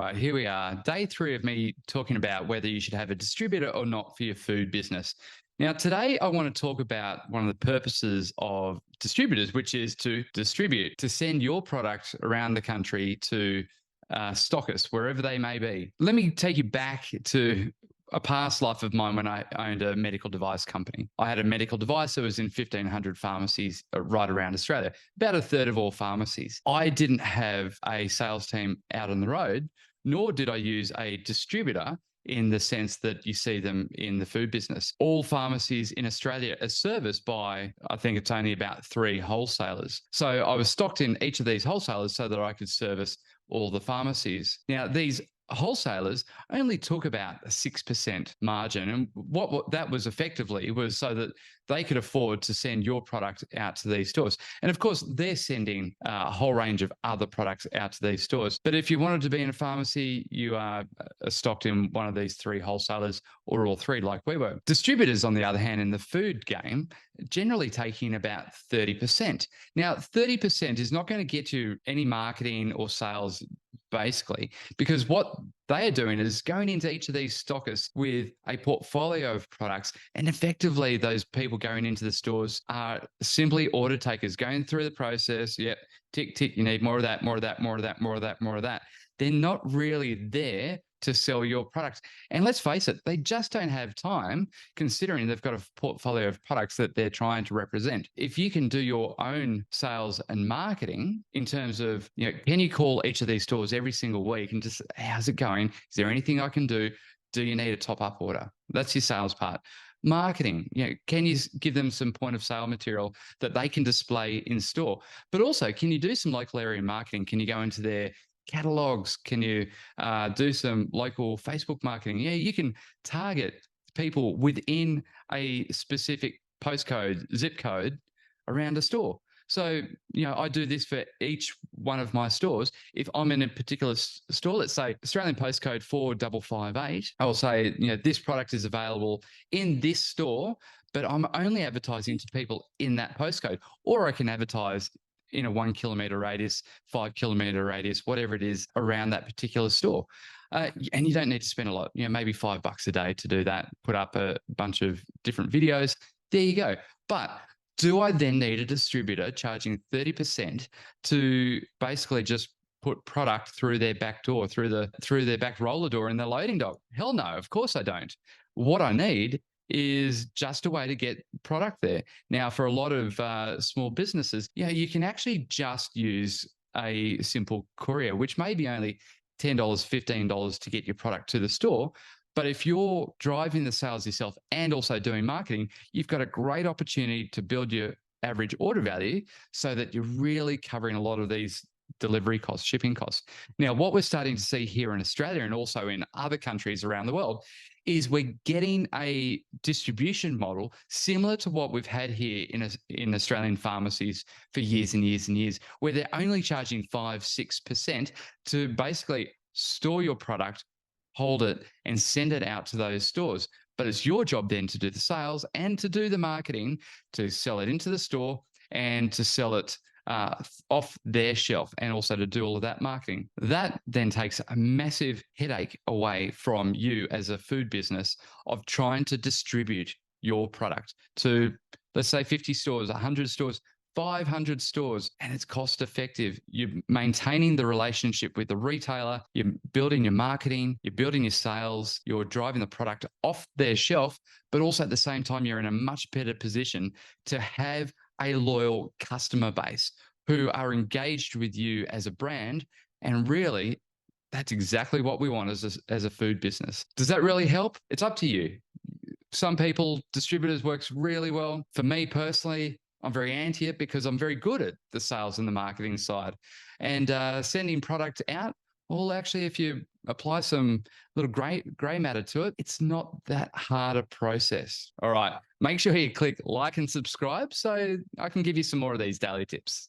right, here we are. Day 3 of me talking about whether you should have a distributor or not for your food business. Now, today I want to talk about one of the purposes of distributors, which is to distribute, to send your product around the country to stockists, wherever they may be. Let me take you back to a past life of mine when I owned a medical device company. I had a medical device that was in 1,500 pharmacies right around Australia, about a third of all pharmacies. I didn't have a sales team out on the road, nor did I use a distributor in the sense that you see them in the food business. All pharmacies in Australia are serviced by, I think it's only about 3 wholesalers. So I was stocked in each of these wholesalers so that I could service all the pharmacies. Now, these wholesalers only took about a 6% margin. And what that was effectively was so that they could afford to send your product out to these stores. And of course, they're sending a whole range of other products out to these stores. But if you wanted to be in a pharmacy, you are stocked in one of these 3 wholesalers or all 3 like we were. Distributors, on the other hand, in the food game, generally taking about 30%. Now, 30% is not going to get you any marketing or sales, basically, because what they are doing is going into each of these stockists with a portfolio of products, and effectively those people going into the stores are simply order takers going through the process. Yep, tick, tick, you need more of that, more of that, more of that, more of that, more of that. They're not really there to sell your products. And let's face it, they just don't have time, considering they've got a portfolio of products that they're trying to represent. If you can do your own sales and marketing in terms of, can you call each of these stores every single week and just, how's it going? Is there anything I can do? Do you need a top-up order? That's your sales part. Marketing, can you give them some point of sale material that they can display in store? But also, can you do some local area marketing? Can you go into their catalogs? Can you do some local Facebook marketing? Yeah, you can target people within a specific postcode, zip code around a store. So, I do this for each one of my stores. If I'm in a particular store, let's say Australian postcode 4558, I'll say, this product is available in this store, but I'm only advertising to people in that postcode. Or I can advertise in a 1 kilometer radius, 5 kilometer radius, whatever it is around that particular store. And you don't need to spend a lot, maybe $5 a day to do that, put up a bunch of different videos. There you go. But do I then need a distributor charging 30% to basically just put product through their back door, through their back roller door in the loading dock? Hell no, of course I don't. What I need is just a way to get product there. Now, for a lot of small businesses, you can actually just use a simple courier, which may be only $10, $15 to get your product to the store. But if you're driving the sales yourself and also doing marketing, you've got a great opportunity to build your average order value so that you're really covering a lot of these delivery costs, shipping costs. Now, what we're starting to see here in Australia and also in other countries around the world is we're getting a distribution model similar to what we've had here in Australian pharmacies for years and years and years, where they're only charging 5-6% to basically store your product, hold it, and send it out to those stores. But it's your job then to do the sales and to do the marketing, to sell it into the store and to sell it off their shelf, and also to do all of that marketing. That then takes a massive headache away from you as a food business of trying to distribute your product to, let's say, 50 stores, 100 stores, 500 stores, and it's cost effective. You're maintaining the relationship with the retailer, you're building your marketing, you're building your sales, you're driving the product off their shelf, but also at the same time, you're in a much better position to have a loyal customer base who are engaged with you as a brand. And really, that's exactly what we want as a food business. Does that really help? It's up to you. Some people, distributors works really well. For me personally, I'm very anti it because I'm very good at the sales and the marketing side. And sending product out, well, actually, if you apply some little gray matter to it, it's not that hard a process. All right. Make sure you click like and subscribe so I can give you some more of these daily tips.